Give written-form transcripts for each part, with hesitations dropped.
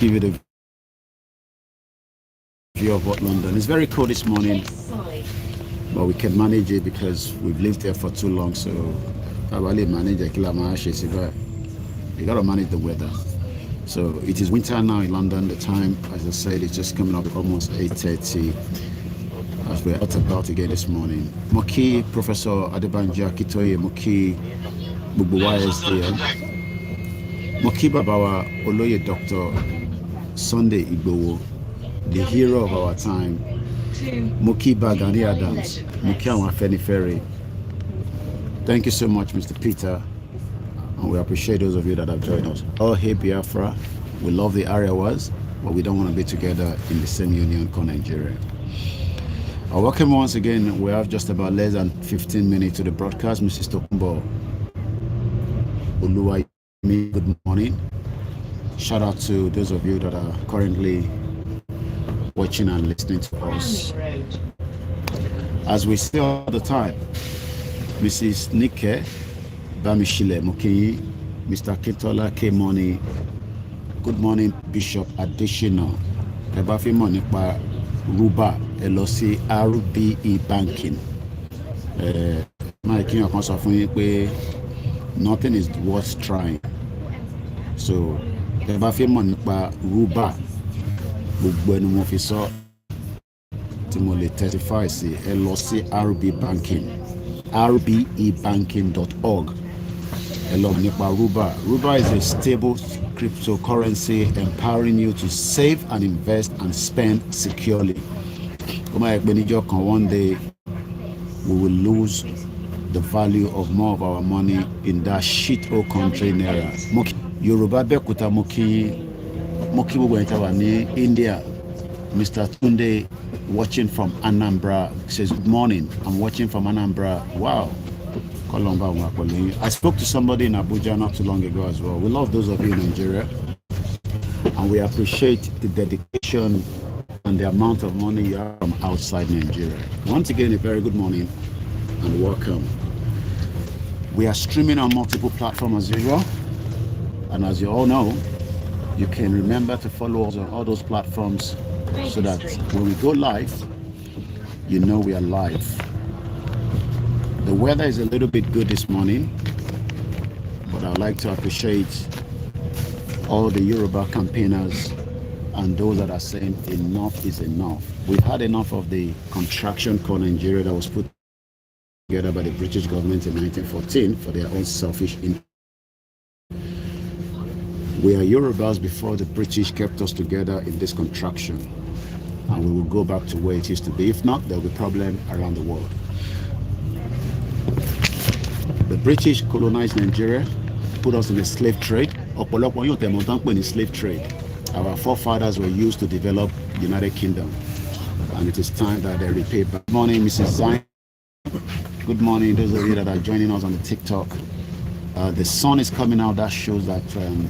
give you the view of what London. It's very cold this morning, but we can manage it because we've lived there for too long. So you gotta manage the weather. So it is winter now in London. The time, as I said, is just coming up almost 8:30 as we're out about again this morning. Moki Professor Adebanja Kitoye Moki Bubuwa SDM Moki Babawa Oloye Dr. Sunday Igbowo, the hero of our time. Moki Bagani Adams, Moki Awafeni Ferry. Thank you so much, Mr. Peter, and we appreciate those of you that have joined us. Oh, hey Biafra, we love the area was, but we don't want to be together in the same union called Nigeria. Welcome once again. We have just about less than 15 minutes to the broadcast. Mrs. Tokumbo Uluwai, good morning. Shout out to those of you that are currently watching and listening to us. As we say all the time, Mrs. Nike Bamishile Mukiyi, Mr. Kintola K. Money, good morning, Bishop Additional. Ebafi money pa Ruba LOC RBE banking. My king of nothing is worth trying. So Ebafi money pa Ruba Bugwenu Mofiso Timole 35 LOC RB banking. rbebanking.org. Ruba is a stable cryptocurrency empowering you to save and invest and spend securely. One day we will lose the value of more of our money in that shithole country naira. Yoruba Bekuta Moki ni India. Mr. Tunde watching from Anambra says, good morning, I'm watching from Anambra. Wow. I spoke to somebody in Abuja not too long ago as well. We love those of you in Nigeria, and we appreciate the dedication and the amount of money you have from outside Nigeria. Once again, a very good morning and welcome. We are streaming on multiple platforms as usual, and as you all know, you can remember to follow us on all those platforms so that when we go live, you know we are live. The weather is a little bit good this morning, but I'd like to appreciate all the Yoruba campaigners and those that are saying enough is enough. We've had enough of the contraction called Nigeria that was put together by the British government in 1914 for their own selfish interest. We are Yorubas before the British kept us together in this contraction, and we will go back to where it used to be. If not, there will be problem around the world. The British colonized Nigeria, put us in the slave trade. Slave trade. Our forefathers were used to develop the United Kingdom, and it is time that they repay back. Good morning, Mrs. Zion. Good morning, those of you that are joining us on the TikTok. The sun is coming out. That shows that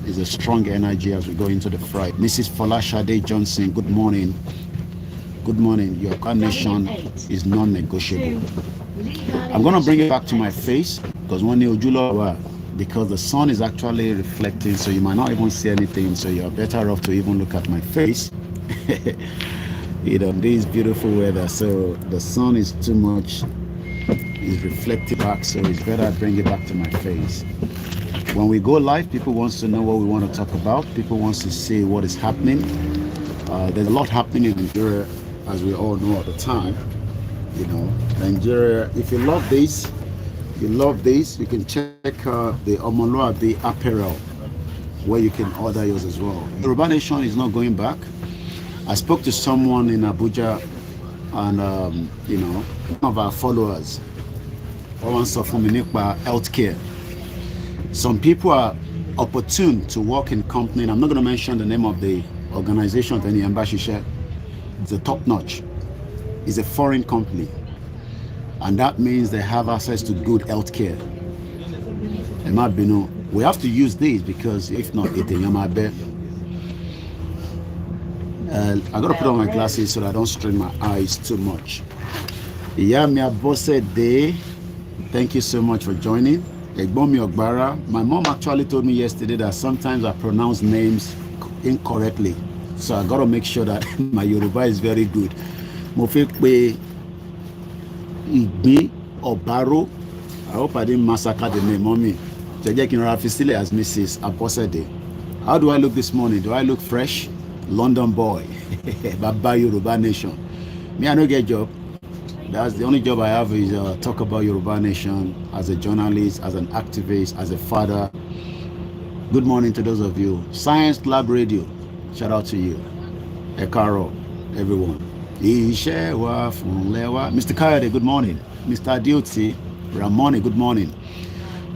is a strong energy as we go into the Friday. Mrs. Folashade Johnson, good morning. Good morning. Your connection is non-negotiable. I'm going to bring it back to my face because because the sun is actually reflecting, so you might not even see anything. So you're better off to even look at my face. This beautiful weather. So the sun is too much. Is reflected back, so it's better I bring it back to my face. When we go live, people want to know what we want to talk about. People want to see what is happening. There's a lot happening in Nigeria, as we all know at the time. Nigeria, if you love this, you can check the Omoluabi apparel where you can order yours as well. Yoruba Nation is not going back. I spoke to someone in Abuja, and one of our followers wants to from healthcare. Some people are opportune to work in company. I'm not going to mention the name of the organization of any embassy share. It's a top notch. It's a foreign company, and that means they have access to good healthcare. We have to use these because if not, I gotta put on my glasses so that I don't strain my eyes too much. Thank you so much for joining. My mom actually told me yesterday that sometimes I pronounce names incorrectly. So I gotta make sure that my Yoruba is very good. Mo fi pe Igbe Obaro. I hope I didn't massacre the name, mommy. As Mrs. Aposede. How do I look this morning? Do I look fresh? London boy. Baba Yoruba Nation. Me, I don't get job. That's the only job I have is talk about Yoruba Nation as a journalist, as an activist, as a father. Good morning to those of you. Science Lab Radio. Shout out to you. Ekaro, everyone. Mr. Kayode, good morning. Mr. Adioti, Ramoni, good morning.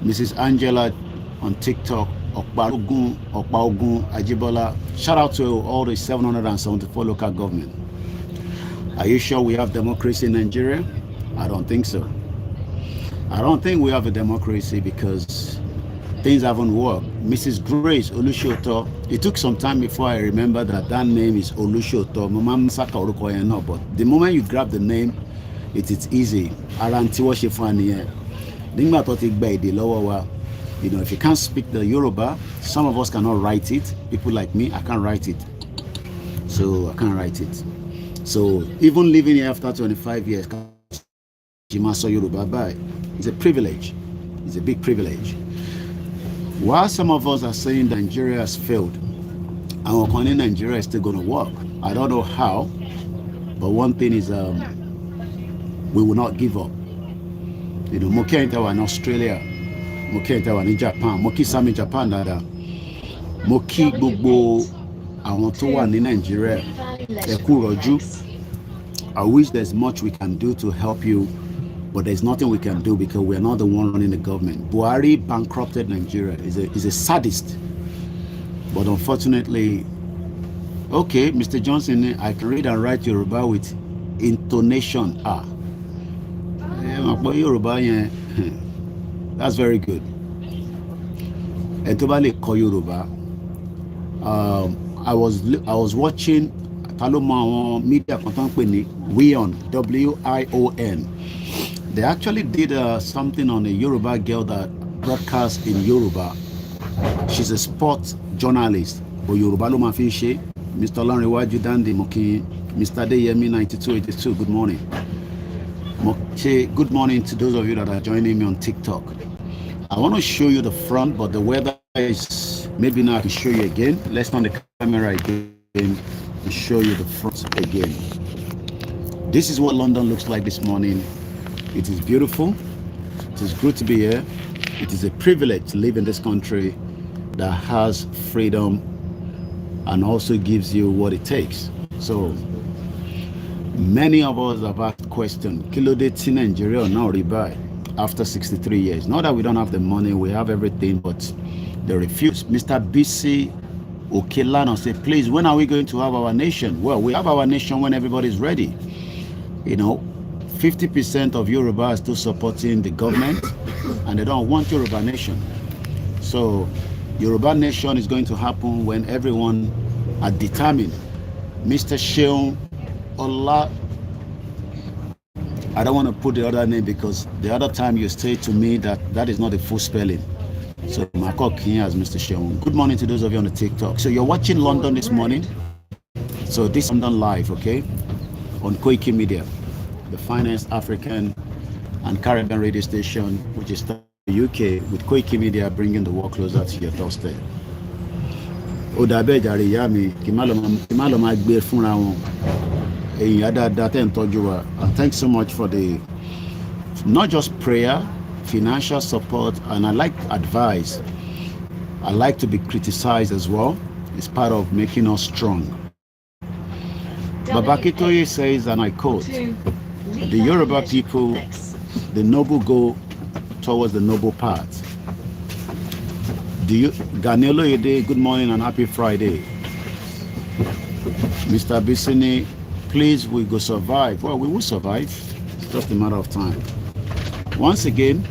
Mrs. Angela on TikTok, Okpaogun, Ajibola. Shout out to all the 774 local government. Are you sure we have democracy in Nigeria? I don't think so. I don't think we have a democracy because things haven't worked. Mrs. Grace Olushoto, it took some time before I remember that name is Olushoto. But the moment you grab the name, it's easy. You know, if you can't speak the Yoruba, some of us cannot write it. People like me, I can't write it. So I can't write it. So even living here after 25 years, Yoruba, it's a privilege. It's a big privilege. While some of us are saying that Nigeria has failed, our economy in Nigeria is still going to work. I don't know how, but one thing is we will not give up. You know, Moki Intawa in Australia, Moki Intawa in Japan, Moki Sami Japan, Dada, Moki Gbogbo àwọn tó wà ní Nigeria, ẹ kú rọ̀jú. I wish there's much we can do to help you, but there's nothing we can do because we're not the one running the government. Buhari bankrupted Nigeria. He's a sadist. But unfortunately, okay, Mr. Johnson, I can read and write Yoruba with intonation. Yoruba, yeah. That's very good. Etobale ko Yoruba. I was watching Taloma media content Wion, WION. They actually did something on a Yoruba girl that broadcasts in Yoruba. She's a sports journalist. But Yoruba lo ma fi ṣe. Mr. Lanrewaju Dande Moki, Mr. Deyemi 9282. Good morning. Good morning to those of you that are joining me on TikTok. I want to show you the front, but the weather is maybe now I can show you again. Let's turn the camera again and show you the front again. This is what London looks like this morning. It is beautiful. It is good to be here. It is a privilege to live in this country that has freedom and also gives you what it takes. So many of us have asked question, Kilo de ti Nigeria now rebuy after 63 years. Not that we don't have the money, we have everything, but they refuse. Mr. BC Okelano said, please, when are we going to have our nation? Well, we have our nation when everybody's ready. You know, 50% of Yoruba are still supporting the government and they don't want Yoruba nation. So Yoruba nation is going to happen when everyone are determined. Mr. Sheon Ola, I don't want to put the other name because the other time you said to me that is not the full spelling. So Makok here as Mr. Sheon. Good morning to those of you on the TikTok. So you're watching London this morning. So this is London live, okay? On Koikimedia, the finest African and Caribbean radio station, which is the UK, with Koikimedia bringing the world closer to your doorstep. Odabe Yami, Kimalo ma gbe funra won. And thanks so much for the not just prayer, financial support, and I like advice. I like to be criticized as well. It's part of making us strong. Babakitoye says, and I quote, the Yoruba people, the noble go towards the noble path. Ganelo Yede, good morning and happy Friday. Mr. Bisini, please, we go survive. Well, we will survive. It's just a matter of time. Once again,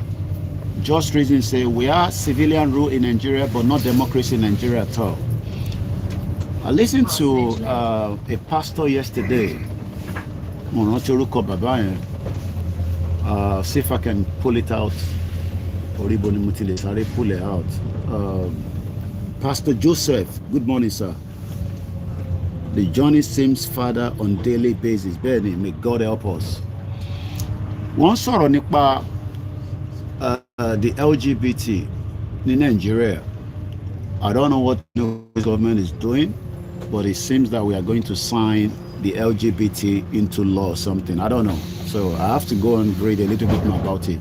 Just Reason say we are civilian rule in Nigeria, but not democracy in Nigeria at all. I listened to a pastor yesterday. See if I can pull it out. Pull it out. Pastor Joseph, good morning, sir. The journey seems farther on daily basis. Bẹ́ẹ̀ni, may God help us. Wọ́n sọ̀rọ̀ nípa the LGBT in Nigeria. I don't know what the government is doing, but it seems that we are going to sign the LGBT into law or something. I don't know. So I have to go and read a little bit more about it.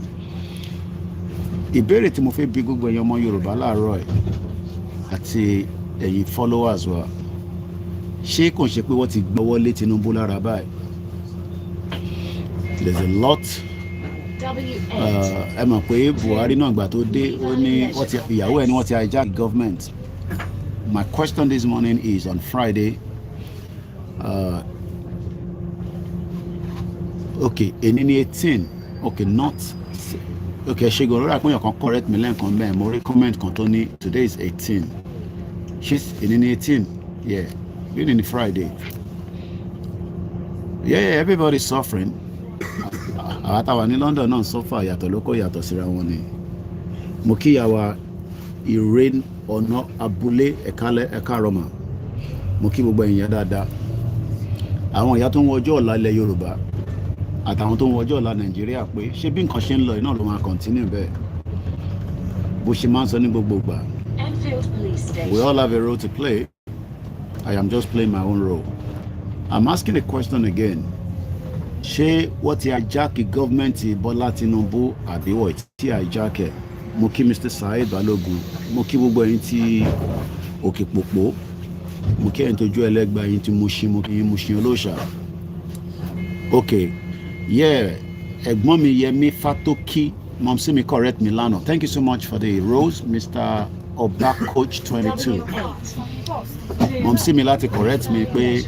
Ìbéèrè tí mo fẹ́ bi gbogbo ẹ̀yin ọmọ Yorùbá láàárọ̀ ẹ̀ àti ẹ̀yin followers wa, ṣé kò ṣe pé wọ́n ti gbọ́wọ́ lé Tinubu lára báyìí? There's a lot. Ẹ mọ̀ pé Buhari náà gbà tó dé ó ní ìyàwó ẹ̀ ni wọ́n ti hijack government. My question this morning is on Friday. Okay, èní ni 18. Okay, not. Okay, ṣègùn lórí àpéyàn kan correct me lẹ́ẹ̀kan bẹ́ẹ̀ mo rí comment kan tó ní today is 18. She's èní ni 18. Yeah, been in the Friday. Yeah, everybody's suffering. Àwọn táwa ní London náà suffer yàtọ̀ lóko yàtọ̀ síra wọn ni. Mo kíyàwó Irene ọ̀nà abúlé ẹ̀ka rọmà. Mo kí gbogbo èèyàn dáadáa. Àwọn ìyá tó ń wọjọ́ ọ̀la ilẹ̀ Yorùbá àtàwọn tó ń wọjọ́ ọ̀la Nàìjíríà pé ṣé bí nǹkan ṣe ń lọ iná ló máa continue bẹ́ẹ̀. Bó ṣe máa ń sọ ní gbogbo ìgbà. We all have a role to play. I am just playing my own role. I'm asking the question again. Ṣé wọ́n ti hijack gọ́ọ̀mẹ̀ntì Bọ́lá Tinubu àbí wọ́n ti hijack ẹ̀? Mo kí Mr. Saheed Balogun, mo kí gbogbo ẹ̀yin tí Òkè Pòpò, mo kí ẹ̀yin tójú ẹlẹ́gbàá ẹ̀yin tí Mushin, mo kí yín Mushin olóòṣà. Okay, yeah, ẹ̀gbọ́n mi Yẹmí Fátókí, Mọ̀mísí mi correct mi lánàá. Thank you so much for the rose, Mr. Oba Coach 22. Mọ̀mísí mi láti correct mi pé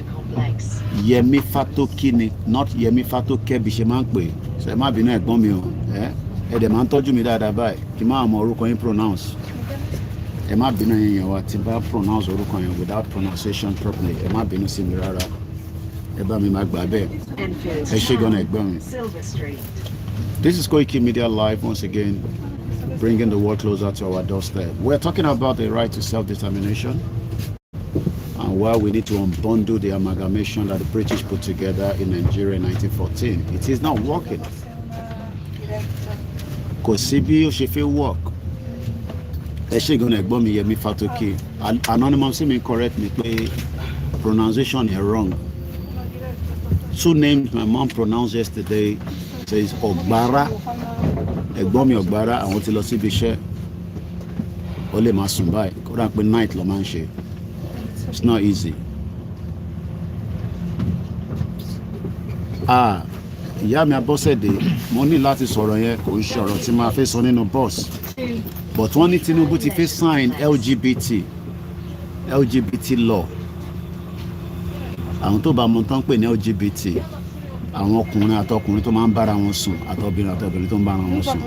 Yẹmí Fátókí ni, not Yẹmí Fátókẹ́ bí ṣe máa ń pè. Ṣé ẹ má bínú ẹ̀gbọ́n mi o, ẹ dẹ̀ máa ń tọ́jú mi dáadáa báyìí kí n máa mọ orúkọ yín pronounce. Ẹ má bínú yẹn wa tí bá pronounce orúkọ yẹn without pronunciation properly. Ẹ má bínú sí mi rárá. Ẹ bá mi máa gbà bẹ́ẹ̀. Ẹ ṣé gan-an ẹ̀gbọ́n mi. This is Koikimedia Live once again, bringing the world closer to our doorstep. We're talking about the right to self-determination and why we need to unbundle the amalgamation that the British put together in Nigeria in 1914. It is not working. Kò sí bí ó ṣe fẹ́ work. Ẹ ṣé gan-an ẹ̀gbọ́n mi Yẹmí Fátókí. Anonymous mi correct me pé pronunciation is wrong. Two names my mom pronounced yesterday says Ogbara. Ẹ̀gbọ́n mi Ogbara àwọn tí lọ síbi iṣẹ́. Ó lè máa sùn báyìí. Kó dà pé night ló máa ń ṣe. It's not easy. Ìyá mi Abọ́sẹ̀dé, mo ní láti sọ̀rọ̀ yẹn kò ń ṣe ọ̀rọ̀ tí máa fẹ́ sọ nínú bus. But wọ́n ní Tinubu ti fẹ́ sign LGBT law. Àwọn tó bá mọ̀ tán pè ní LGBT, àwọn ọkùnrin àtọkùnrin tó máa ń bára wọn sùn àtọbìnrin àtọbìnrin tó ń bára wọn sùn.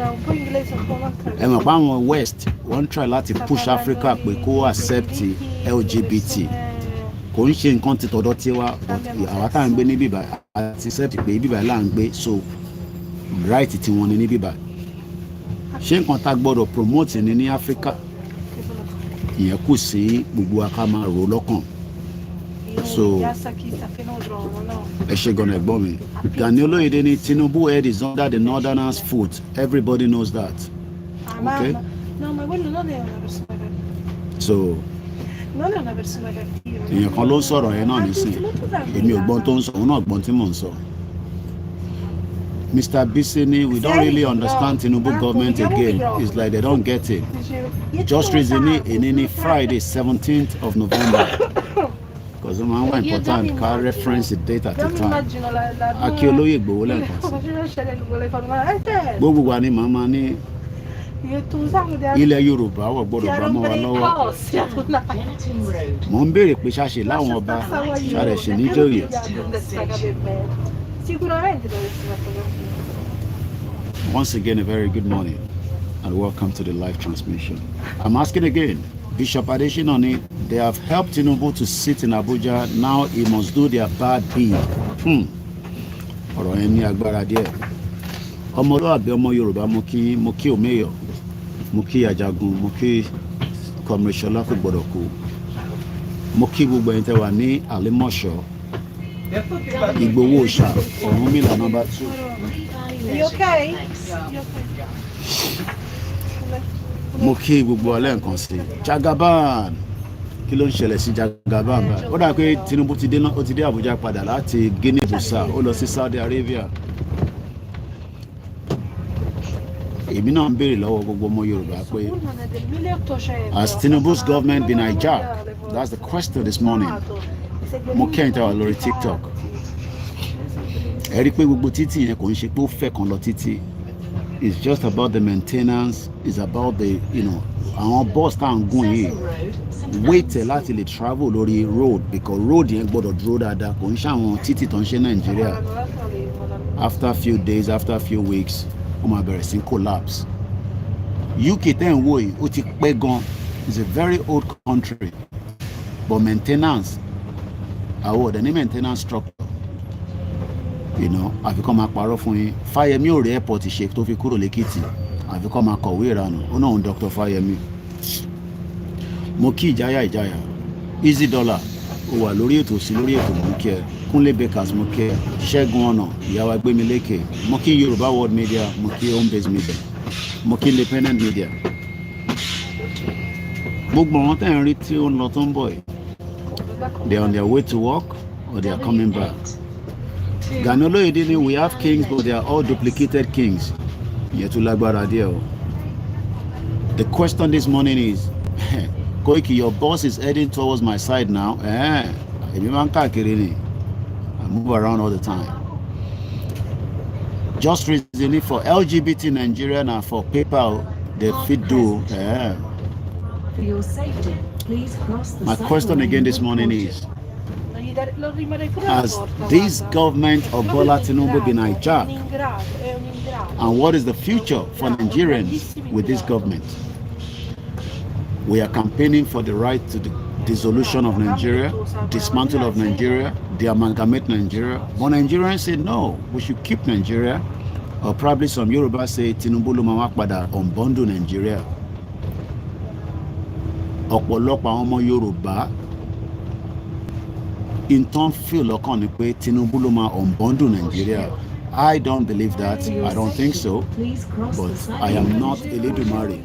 Ẹ mọ̀ pé àwọn West wọ́n try láti push Africa pé kó accept LGBT. Kò ń ṣe nǹkan ti tọ̀dọ̀ tiwa, but àwa tá à ń gbé ní bíbá àti accept pé bíbá là ń gbé, so right tí wọ́n ní ní bíbá. Ṣé nǹkan tá gbọ́dọ̀ promote ní Africa? Ìyẹn kù sí gbogbo wa ká máa rò lọ́kàn. So ẹ ṣé gan-an ẹ̀gbọ́n mi. Gani Olóyèdé ní Tinubu head is under the northerners' foot. Everybody knows that. Okay? No, ma quello non è una persona cattiva. So Non è una persona cattiva. èèyàn kan ló ń sọ̀rọ̀ yẹn náà nísìnyí. Èmi ò gbọ́n tó ń sọ, òun náà gbọ́n tí mò ń sọ. Mr. Bisini, we don't really understand Tinubu government again. It's like they don't get it. Just recently, in Friday, 17th of November. Because it's more important, can reference the date at the time. Akioloye Igboho lẹ́ẹ̀kan sí. Gbogbo wa ni màmá ní ilẹ̀ Yorùbá wọ̀ gbọ́dọ̀ bá mọ́ wa lọ́wọ́. Mo ń béèrè pé ṣáṣe láwọn ọba ṣàrẹ̀ ṣe níjòyè. Once again, a very good morning and welcome to the live transmission. I'm asking again, Bishop Adeshinoni, they have helped Tinubu to sit in Abuja. Now he must do their bad deed. Ọ̀rọ̀ yẹn ní agbára díẹ̀. Ọmọlúwàbí ọmọ Yorùbá mo kí Omeyo, mo kí Ajagun, mo kí Comrade Ṣọlá kò gbọdọ̀ kú. mo kí gbogbo ẹ̀yin tẹ́ wà ní Àlímọ̀ṣọ́, Ìgbòho Òòṣà, Ọ̀rúnmìlà number 2. You okay? Mo kí gbogbo alẹ́ nǹkan sí Jagaban. Kí ló ń ṣẹlẹ̀ sí Jagaban báyìí? Ó dà pé Tinubu ti dé Àbújá padà láti Guinea-Bissau, ó lọ sí Saudi Arabia. Èmi náà ń béèrè lọ́wọ́ gbogbo ọmọ Yorùbá pé has Tinubu's government been hijacked? That's the question this morning. Mo kẹ́yìn tí a wà lórí TikTok. Ẹ rí i pé gbogbo títì yẹn kò ń ṣe pé ó fẹ́ kan lọ títì. It's just about the maintenance. It's about the àwọn bus tá à ń gùn yìí wait láti lè travel lórí road because road yẹn gbọ́dọ̀ dúró dáadáa, kò ń ṣe àwọn títì tó ń ṣe Nàìjíríà. After a few days, after a few weeks, ó máa bẹ̀rẹ̀ sí collapse. UK tẹ́ ń wò yìí ó ti pẹ́ gan. It's a very old country but maintenance àwọn ọ̀dẹ̀ ní maintenance structure. Àfikọ́ máa parọ́ fún yín. Fáyẹmí ò rí airport ṣe tó fi kúrò lẹ́kìtì, àfikọ́ máa kọ̀wé ìranù. Ó náà ń Dr. Fáyẹmí. Mo kí ìjáyà Easy Dollar ó wà lórí ètò lórí ètò mo kí ẹ. Kúnlé Bakers mo kí ẹ. Ṣẹ́gun Ọ̀nà, ìyàwó Agbémilékè. Mo kí Yorùbá World Media, mo kí Home Base Media, mo kí Independent Media. Gbogbo àwọn tẹ́ ń rí tí ó ń lọ tó ń bọ̀ yìí, they are on their way to work or they are coming back. Gani Oloyede ni we have kings but they are all duplicated kings. Ìyẹn tún lágbára díẹ̀ o. The question this morning is Koiki, your boss is heading towards my side now. Èmi máa ń káàkiri ni. I move around all the time. Just reasoning for LGBT Nigeria and for PayPal, they fit do. For your safety, please cross the My question again this morning is, has this government of Bola Tinubu been hijacked? And what is the future for Nigerians with this government? We are campaigning for the right to the dissolution of Nigeria, dismantle of Nigeria, de-amalgamate Nigeria. But Nigerians say no, we should keep Nigeria. Or probably some Yoruba say Tinubu ló máa wá padà unbundle Nigeria. Ọ̀pọ̀lọpọ̀ àwọn ọmọ Yorùbá intan feel lọ́kàn ni pé Tinubu ló máa unbundle Nigeria. I don't believe that. I don't think so. But I am not Elédùmarè.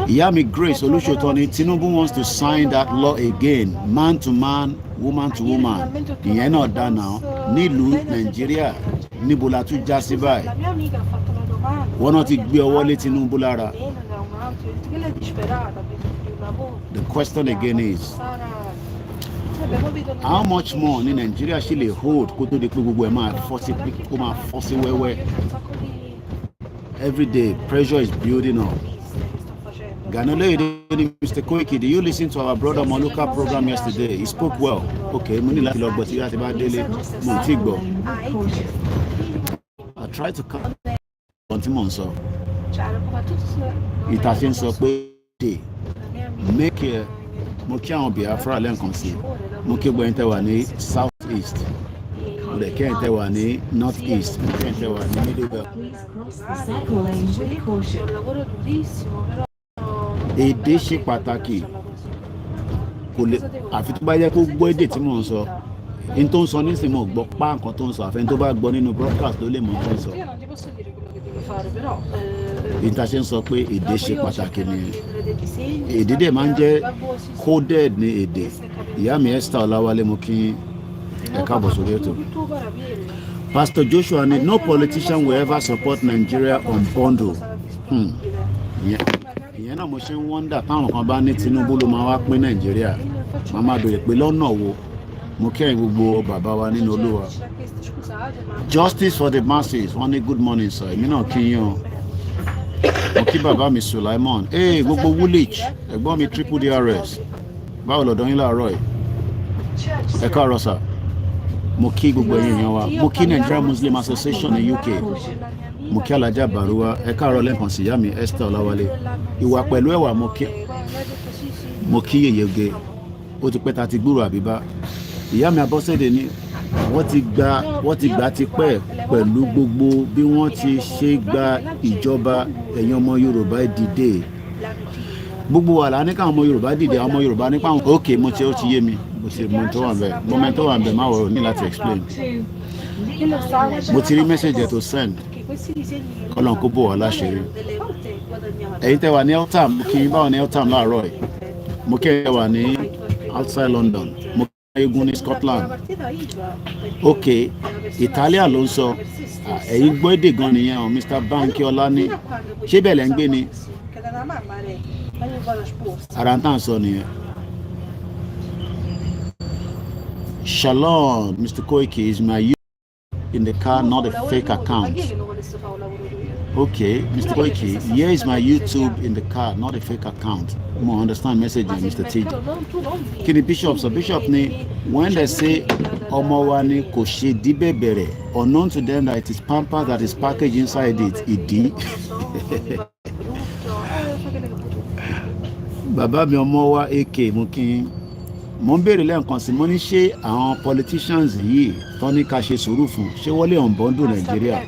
Ìyá mi Grace Olúṣòtọ́ Tinubu wants to sign that law again, man to man, woman to woman. Ìyẹn náà dá náà nílùú Nàìjíríà níbo la tún já sí báyìí. Wọ́n náà ti gbé ọwọ́ lé Tinubu lára. The question again is, how much more ní Nigeria ṣe lè hold kó tó di pé gbogbo ẹ̀ máa fọ́ sí wẹ́wẹ́? Every day pressure is building up. Gani Oloyede, Mr. Koiki, did you listen to our brother Moluka program yesterday? He spoke well. Okay, mo ní láti lọ gbọ́ tí láti bá délé mo ti gbọ́. I try to cut on tí mò ń sọ. Ìtàṣe ń sọ pé make a mo kí àwọn Biafra lẹ́ǹkan sí, mo kí gbẹ̀yìn tẹ́ wà ní south east, mo dẹ̀ kẹ́yìn tẹ́ wà ní north east, mo kẹ́yìn tẹ́ wà ní middle belt. Èdè ṣe pàtàkì, kò lè àfi tó bá yẹ kó gbọ́ èdè tí mò ń sọ. In tó ń sọ nísìnyí mo gbọ́ pa nǹkan tó ń sọ, àfẹn tó bá gbọ́ nínú broadcast ló lè mọ̀ tó ń sọ. Ìtàṣe ń sọ pé èdè ṣe pàtàkì ni èdè dẹ̀ máa ń jẹ́ coded ní èdè. Ìyá mi Esther Ọláwálé mo kí ẹ káàbọ̀ sórí ètò. Pastor Joshua ni no politician will ever support Nigeria unbundle. Ìyẹn náà mo ṣe ń wọ́ndà táwọn kan bá ní Tinubu ló máa wá pín Nàìjíríà. Màmá bèrè pé lọ́nà wo? Mo kẹ́yìn gbogbo bàbá wa nínú Olúwa. Justice for the masses, wọ́n ní good morning sir, èmi náà kí yín o. Mo kí bàbá mi Sulaimon, gbogbo Woolwich, ẹ̀gbọ́n mi Triple DRS, báwo lọ́dọ̀ yín láàárọ̀ yìí? Ẹ káàárọ̀ sà. Mo kí gbogbo ẹ̀yin èèyàn wa, mo kí Nigerian Muslim Association ní UK, mo kí Alájà Bàrúwá, ẹ káàárọ̀ lẹ́ǹkan sí ìyá mi Esther Ọláwálé. Ìwà pẹ̀lú ẹ̀wà mo kí Yèyege, ó ti pẹ́ ta ti gbúrò Àbíbá. Ìyá mi Abọ́sẹ̀dé ni wọ́n ti gbà tipẹ́ pẹ̀lú gbogbo bí wọ́n ti ṣe gba ìjọba ẹ̀yin ọmọ Yorùbá dìde. gbogbo wa la ní káwọn ọmọ Yorùbá dìde àwọn ọmọ Yorùbá nípa àwọn ok mo ti ó ti yé mi mo ti moment tó wà ń bẹ má wọ̀ ní láti explain mo ti rí message tó send kọ́lọ́n kó bò wá láṣìírí ẹ̀yin tẹ́ wà ní Eltham mo kí n báwọn ní Eltham láàárọ̀ ẹ̀ mo kí ẹ wà ní outside London mo kí ẹ egun ní Scotland ok Italia ló ń sọ ẹ̀yin gbọ́ èdè gan nìyẹn o Mr. Bankiola ní ṣé bẹ́ẹ̀ lẹ́ ń gbé ni ara ń tàn sọ nìyẹn. Shalom, Mr. Koiki, is my YouTube in the car, not a fake account. Okay, Mr. Koiki, here is my YouTube in the car, not a fake account. More understand message, Mr. TJ. Kini Bishop, so Bishop ni when they say Omowani Koshe Dibebere, unknown to them that it is pamper that is packaged inside it, idi. Bàbá mi Omowa AK Mukin. Mo ń béèrè lẹ́ẹ̀kan sí mo ní ṣé àwọn politicians yìí tó ní ká ṣe sùúrù fún ṣé wọ́n lè unbundle Nàìjíríà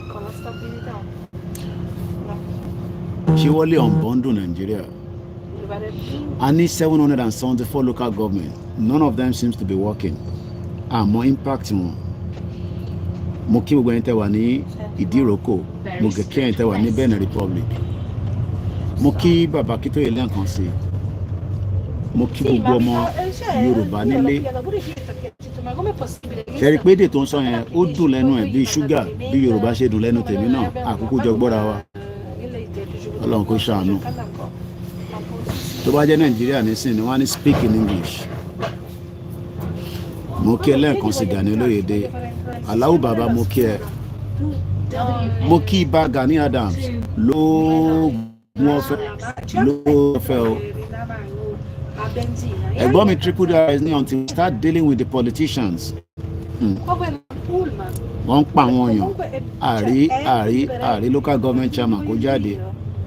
I need 774 local government none of them seems to be working àmọ́ impact wọn mo kí gbogbo ẹni tẹ́ wà ní Ìdíròkò mo kí ẹni tẹ́ wà ní Benin Republic mo kí bàbá kí tó yẹ lẹ́ẹ̀kan sí mo kí gbogbo ọmọ Yorùbá nílé ṣẹ́rí pé èdè tó ń sọ yẹn ó dùn lẹ́nu ẹ̀ bíi ṣúgà bí Yorùbá ṣe dùn lẹ́nu tèmi náà àkókò jọ gbọ́ra wa Ọlọ́run kó ṣàánú tó bá jẹ́ Nàìjíríà nísìnyí wọ́n á ní speak in English mo kí ẹ lẹ́ẹ̀kan sí Gani Olóyèdè Aláwù bàbá mo kí ẹ mo kí Ìbà Gani Adams lóògùn ọ̀fẹ́ o. Ẹ̀gbọ́n mi triple down ní until we start dealing with the politicians. Wọ́n ń pa àwọn èèyàn àrí local government chairman kó jáde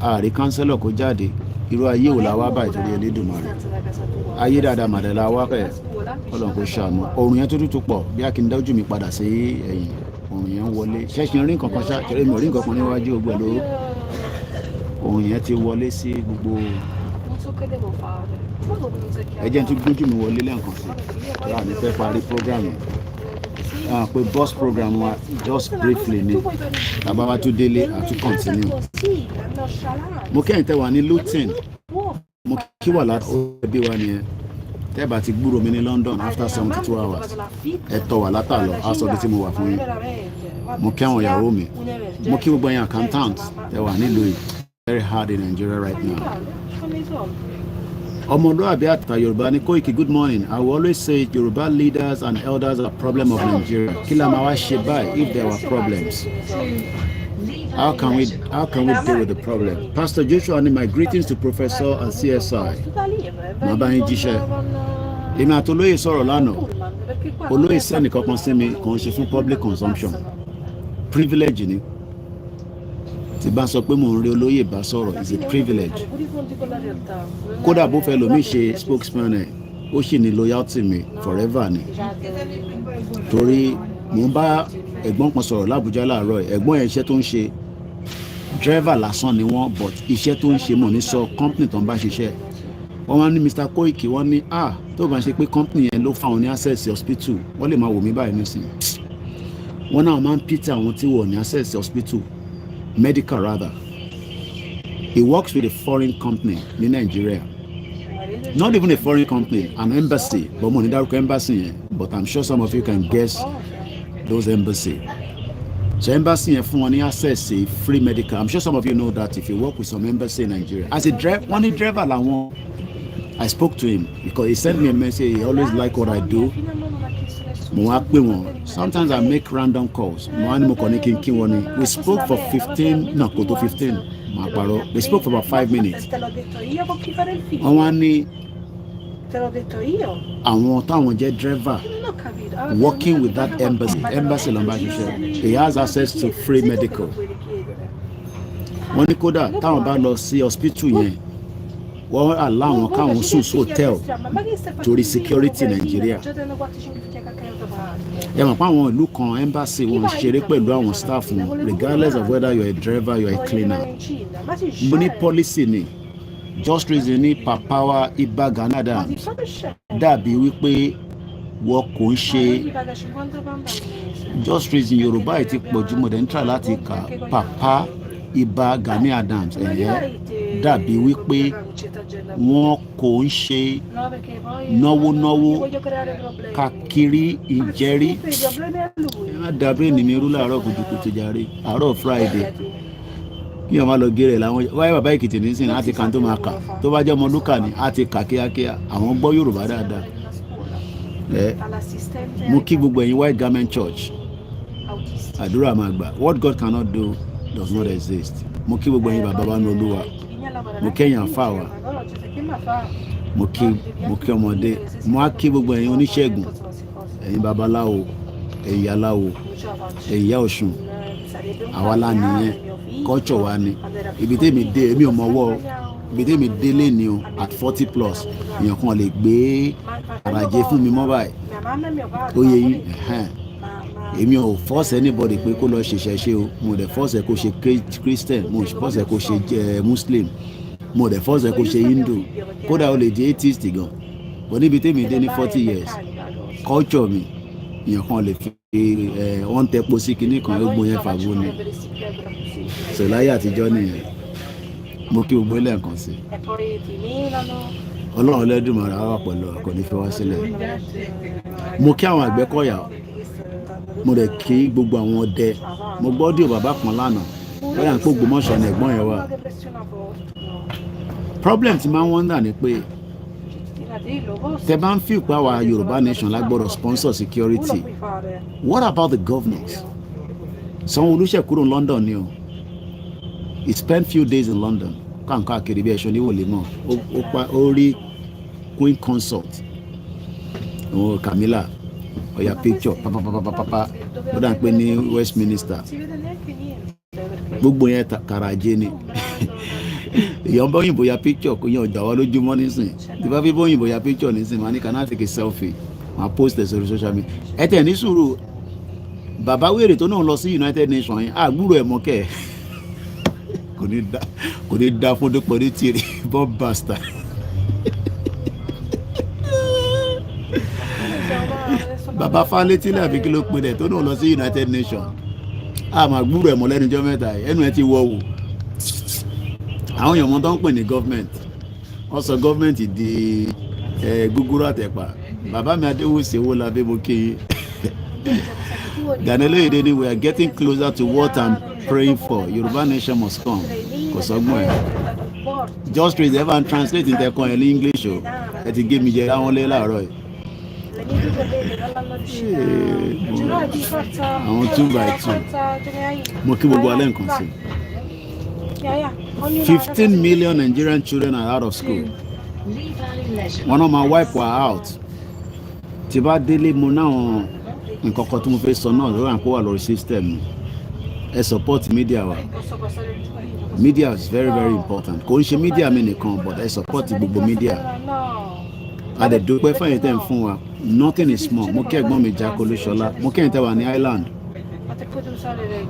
àrí councillor kó jáde irú ayé wò la wá báyìí torí Elédùmarè ayé dáadáa màdàlá wá kẹ̀ Ọlọ́run kó ṣàánú òrùn yẹn tó tútù pọ̀ bí a kì í dájú mi padà sí ẹ̀yìn òrùn yẹn wọlé ṣẹ́ṣin rí nǹkan kan ṣá kẹrẹ́ mi ò rí nǹkan kan níwájú ogbẹ̀ lóró òrùn yẹn ti wọlé sí gbogbo ẹjẹ́ tún gbójú mi wọlé lẹ́ẹ̀kan sí ra mi fẹ́ parí program yẹn pé boss program wa just briefly ni tàbá wa tún délé àtún continue mo kẹ́yìn tẹ́ wà ní Luton mo kí wà láti ẹbí wa nìyẹn tẹ́ bá ti gbúrò mi ní London after 72 hours ẹ tọ́ wà látàlọ́ aṣọ bí tí mo wà fún yín mo kí àwọn ìyàwó mi mo kí gbogbo yẹn accountant tẹ́ wà nílùú yìí very hard in Nigeria right now. Ọmọlúwàbí àtà Yorùbá ní Koiki, good morning. I will always say Yoruba leaders and elders are problem of Nigeria. Kí la máa wá ṣe báyìí if there were problems? How can we deal with the problem? Pastor Joshua ní my greetings to Professor and CSI. Màá bá yín jíṣẹ́. Èmi àti olóyè sọ̀rọ̀ lánàá. Olóyè sẹ́ni kankan sí mi kàn ṣe fún public consumption. Privilege ni. Tí bá sọ pé mò ń rí olóyè bá sọ̀rọ̀ is a privilege. Kódà bó fẹ́ lómi ṣe spokesman ẹ̀ ó sì ní loyalty mi forever ni. Torí mò ń bá ẹ̀gbọ́n kan sọ̀rọ̀ l'Àbújá láàárọ̀ ẹ̀gbọ́n yẹn iṣẹ́ tó ń ṣe driver lásán ni wọ́n but iṣẹ́ tó ń ṣe mọ̀ ní sọ company tó ń bá ṣiṣẹ́. Wọ́n wá ní Mr. Koiki wọ́n ní tó bá ṣe pé company yẹn ló fáwọn ní access sí hospital wọ́n lè máa wò mí báyìí nísìnyí. Wọ́n náà máa ń pity àwọn tí wọ́n ní access sí hospital. Medical rather. He works with a foreign company in Nigeria. Not even a foreign company, an embassy. But mo ní dárúkọ embassy yẹn. But I'm sure some of you can guess those embassy. So embassy yẹn fún wọn ní access to free medical. I'm sure some of you know that if you work with some embassy in Nigeria. As a driver, one driver làwọn. I spoke to him because he sent me a message. He always like what I do. Mo wá pè wọ́n. Sometimes I make random calls. Mo wá ní mo kàn ní kí wọ́n ní. We spoke for 15, no, kò tó 15. Màá parọ́. We spoke for about 5 minutes. Wọ́n wá ní àwọn táwọn jẹ́ driver working with that embassy ló ń bá ṣiṣẹ́. He has access to free medical. Wọ́n ní kódà táwọn bá lọ sí hospital yẹn wọ́n allow wọn káwọn sùn sí hotel torí security Nigeria. Ẹ mọ̀ pé àwọn ìlú kan embassy wọn ṣeré pẹ̀lú àwọn staff wọn regardless of whether you are a driver you are a cleaner. Mo ní policy ni just reason ní papawa Iba Gani Adams dàbí wípé wọ́n kò ń ṣe just reason Yorùbá yìí ti pọ̀ jù mọ́ dẹ̀ ń try láti kà Papa Iba Gani Adams dàbí wípé wọ́n kò ń ṣe náwó kakiri ìjẹ́rí dàbí ènìyàn irú láàárọ̀ kùtùkùtù jàre àárọ̀ Friday kí wọ́n máa lọ gé rẹ̀ láwọn wáyé bàbá Èkìtì nísìnyí láti kan tó máa kà tó bá jẹ́ ọmọ lúkà ní á ti kà kíákíá àwọn gbọ́ Yorùbá dáadáa mo kí gbogbo ẹ̀yin White Garment Church àdúrà máa gbà what God cannot do does not exist mo kí gbogbo ẹ̀yin bàbá wa ní Olúwa mo kẹ́yìn àfà wa mo kí ọmọdé mo á kí gbogbo ẹ̀yin oníṣègùn ẹ̀yin babaláwo ẹ̀yin aláwo ẹ̀yin ìyá Ọ̀ṣun àwa la nìyẹn culture wa ni ibi tèmi dé èmi ò mọwọ́ ibi tèmi délé ni o at 40 plus èèyàn kan lè gbé àràjẹ fún mi mọ́ báyìí ó yẹ yín èmi ò force anybody pé kó lọ ṣẹ̀ṣẹ̀ ṣe o mo dẹ̀ force kó ṣe Christian mo force kó ṣe Muslim mo dẹ̀ force kó ṣe Hindu kódà ó lè di atheist gan but níbi tèmi dé ní 40 years culture mi èèyàn kan lè fi wọ́n tẹ́po sí kinní kan ó gbóyè fàgbó ni sọláyà àtijọ́ nìyẹn mo kí gbogbo ilé nǹkan sí Ọlọ́run Olódùmarè á wà pẹ̀lú kò ní fi wá sílẹ̀ mo kí àwọn Àgbẹ̀kọ̀yà mo dẹ̀ kí gbogbo àwọn ọdẹ mo gbọ́ díò bàbá kan lánàá lọ́yà ń pò Ògbómọ̀ṣọ́ ní ẹ̀gbọ́n yẹn wà problem ti máa ń wọ́ndà ni pé tẹ bá ń feel pé àwa Yorùbá nation lágbọ́dọ̀ sponsor security what about the governors Sanwó-Olú ṣe kúrò ní London ni o he spent few days in London káàkiri bí ẹ̀ṣọ́ níwòlé náà ó rí Queen consort Camilla ó ya picture papapapapapa ó dà ń pè ní Westminster gbogbo yẹn kàràjé ni èèyàn bá òyìnbó ya picture kò yàn ọjà wa lójúmọ́ nísìn tí bá fi bá òyìnbó ya picture nísìn máa ní can I take a selfie máa post ẹ̀ sórí social media ẹ tẹ̀ ní sùúrù bàbá wèrè tó náà lọ sí United Nations yẹn àgbúrò ẹ̀ mọ́kẹ́ kò ní dá fún dúpọ̀ ní tìrì bob bastard. bàbá Fálétí àbí kí ló pe dẹ̀ tó náà lọ sí United Nations àmọ́ àgbúrò ẹ̀ mọ́ lẹ́nujọ́ mẹ́ta ẹnu ẹ̀ ti wọ́ wò àwọn èèyàn wọn tó ń pè ní gọ́ọ̀mẹ̀ntì wọ́n sọ gọ́ọ̀mẹ̀ntì di gúgúrú àtẹ̀pà bàbá mi Adéwòsì Owólabí mo kí i Gani Olóyèdè ni we are getting closer to what I'm praying for Yorùbá nation must come kò sọ́gbọ́n ẹ̀ just read ever and translate ìtẹ̀kọ́ ẹ̀ ní English o ẹ ti gé mi jẹ láwọn lé láàárọ̀ yìí àwọn 2x2 mo kí gbogbo alẹ́ nǹkan sí 15 million Nigerian children are out of school wọn náà máa wipe her out tí bá délé mo náà nǹkan kan tó mo fẹ́ sọ náà lórí àpò wà lórí system ẹ support media wa media is very very important kò ń ṣe media mi nìkan but ẹ support gbogbo media adẹ̀dúpẹ́ fẹ́yìn tẹ̀ ń fún wa nothing is small mo kí ẹ̀gbọ́n mi Jack Olúṣọlá mo kí ẹ̀yin tẹ́ wà ní Island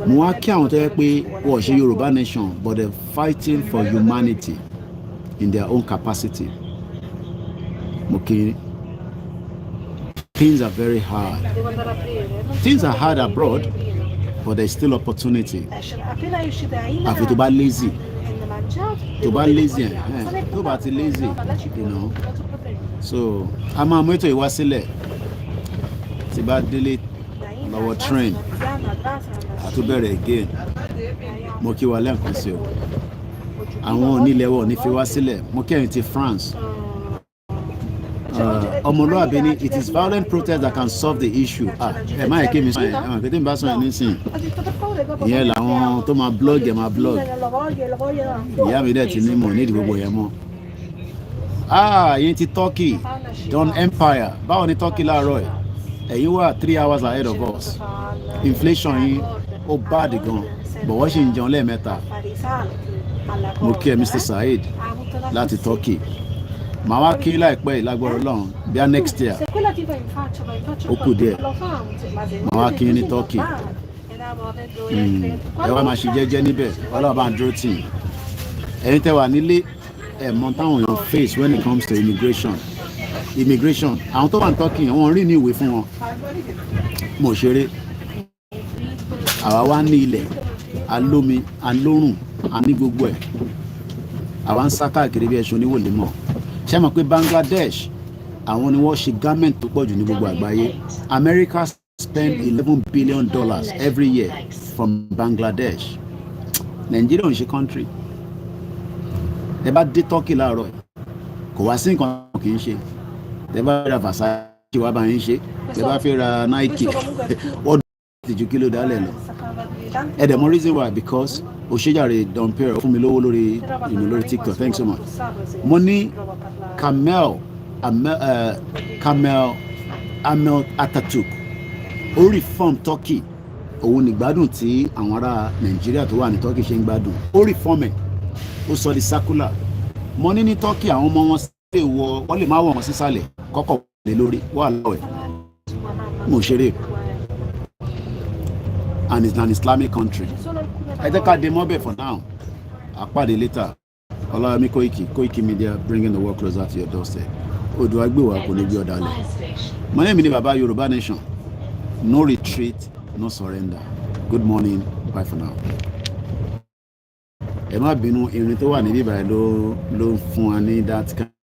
mo wá kí àwọn tó yẹ pé wọ́n ṣe Yorùbá nation but they're fighting for humanity in their own capacity mo kí things are very hard things are hard abroad but there's still opportunity àfi tó bá lazy tó bá ti lazy you know so a máa mú ètò ìwá sílẹ̀ tí bá délé lọ́wọ́ train àtúbẹ̀rẹ̀ again mo kí wa lẹ́ǹkan sí o àwọn onílẹ̀wọ̀ ní fi wá sílẹ̀ mo kẹ́yìn ti France ọmọlúwàbí ni it is violent protest that can solve the issue ẹ má yẹ kí mi sọ yẹn ẹ má pété mi bá sọ yẹn nísìnyí ìyẹn làwọn tó máa blog ẹ máa blog ìyá mi dẹ̀ ti ní mọ̀ nídìí gbogbo yẹn mọ́ yín ti Turkey Don Empire báwo ni Turkey láàárọ̀ ẹ̀ ẹ̀yin wà 3 hours ahead of us inflation yín ó bad gan but wọ́n ṣì ń jẹun lẹ́ẹ̀mẹ́ta mo kí ẹ Mr. Saheed láti Turkey màá wá kí láìpẹ́ ìlágbára Ọlọ́run bíi next year ó kù díẹ̀ màá wá kí ní Turkey ẹ wá máa ṣe jẹ́jẹ́ níbẹ̀ Ọlọ́run bá ń dúró tì í ẹ̀yin tẹ́ wà nílé mọ táwọn èèyàn face when it comes to immigration àwọn tó wà ní Turkey wọ́n rí ní ìwé fún wọn mo ṣeré àwa wá ní ilẹ̀ alómi alórùn àní gbogbo ẹ̀ àwa ń sá káàkiri bí ẹṣin oníwòlé mọ̀ ṣé mọ̀ pé Bangladesh àwọn ni wọ́n ṣe garment tó pọ̀jù ní gbogbo àgbáyé. America spend $11 billion every year from Bangladesh. Nigeria ò ń ṣe country. Ẹ bá dé Turkey láàárọ̀ kò wá sí nǹkan kì í ṣe. Ẹ bá ra Versace wá bá yín ṣe. Ẹ bá fẹ́ ra Nike wọ́n ti ju kílò dálẹ̀ lọ. Ẹ dẹ̀ mọ̀ reason why because òṣèjàre Don Perry fún mi lówó lórí TikTok, thanks so much. Mo ní Amel Atatürk ó reform Turkey òun ní gbádùn tí àwọn ará Nàìjíríà tó wà ní Turkey ṣe ń gbádùn ó reform ẹ̀ ó sọ di circular. Mo ní Turkey àwọn ọmọ wọn lè wọ́n lè má wọ̀ wọn sísàlẹ̀ kọ́kọ́ lé lórí wà láwọ̀ ẹ̀ mo ṣeré and it's an Islamic country. Ẹ jẹ́ ká dé mọ́bẹ̀ for now àpàdé later. Ọláyọmí Koikimedia bringing the world closer to your doorstep. Odò agbèwà kò ní bí ọ̀dà lẹ̀. My name is Baba Yoruba Nation. No retreat, no surrender. Good morning, bye for now. Ẹ má bínú irin tó wà níbí báyìí ló fún wa ní that kind.